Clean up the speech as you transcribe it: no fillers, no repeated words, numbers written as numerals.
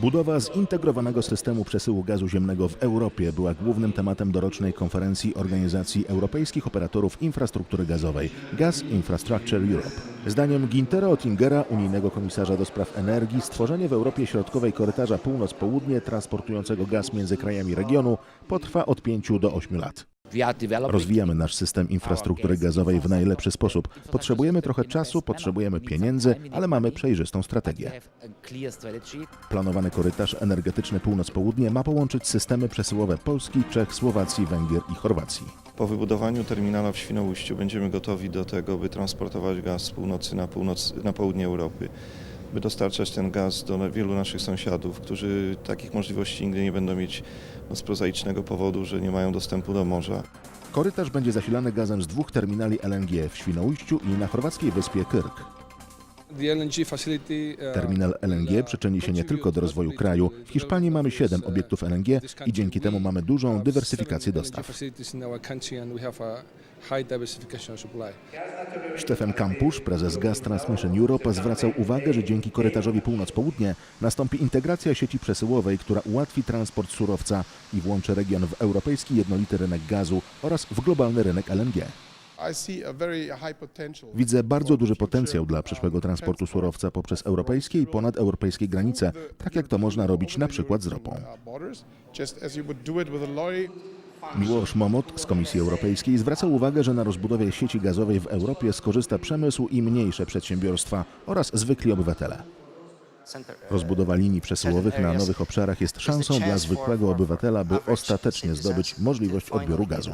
Budowa zintegrowanego systemu przesyłu gazu ziemnego w Europie była głównym tematem dorocznej konferencji Organizacji Europejskich Operatorów Infrastruktury Gazowej Gas Infrastructure Europe. Zdaniem Günthera Oettingera, unijnego komisarza do spraw energii, stworzenie w Europie Środkowej korytarza północ-południe transportującego gaz między krajami regionu potrwa od 5 do 8 lat. Rozwijamy nasz system infrastruktury gazowej w najlepszy sposób. Potrzebujemy trochę czasu, potrzebujemy pieniędzy, ale mamy przejrzystą strategię. Planowany korytarz energetyczny północ-południe ma połączyć systemy przesyłowe Polski, Czech, Słowacji, Węgier i Chorwacji. Po wybudowaniu terminala w Świnoujściu będziemy gotowi do tego, by transportować gaz z północy na południe Europy, by dostarczać ten gaz do wielu naszych sąsiadów, którzy takich możliwości nigdy nie będą mieć z prozaicznego powodu, że nie mają dostępu do morza. Korytarz będzie zasilany gazem z 2 terminali LNG w Świnoujściu i na chorwackiej wyspie Krk. Terminal LNG przyczyni się nie tylko do rozwoju kraju. W Hiszpanii mamy 7 obiektów LNG i dzięki temu mamy dużą dywersyfikację dostaw. Stefan Kampusz, prezes Gas Transmission Europe, zwracał uwagę, że dzięki korytarzowi północ-południe nastąpi integracja sieci przesyłowej, która ułatwi transport surowca i włączy region w europejski jednolity rynek gazu oraz w globalny rynek LNG. Widzę bardzo duży potencjał dla przyszłego transportu surowca poprzez europejskie i ponadeuropejskie granice, tak jak to można robić na przykład z ropą. Miłosz Momot z Komisji Europejskiej zwraca uwagę, że na rozbudowie sieci gazowej w Europie skorzysta przemysł i mniejsze przedsiębiorstwa oraz zwykli obywatele. Rozbudowa linii przesyłowych na nowych obszarach jest szansą dla zwykłego obywatela, by ostatecznie zdobyć możliwość odbioru gazu.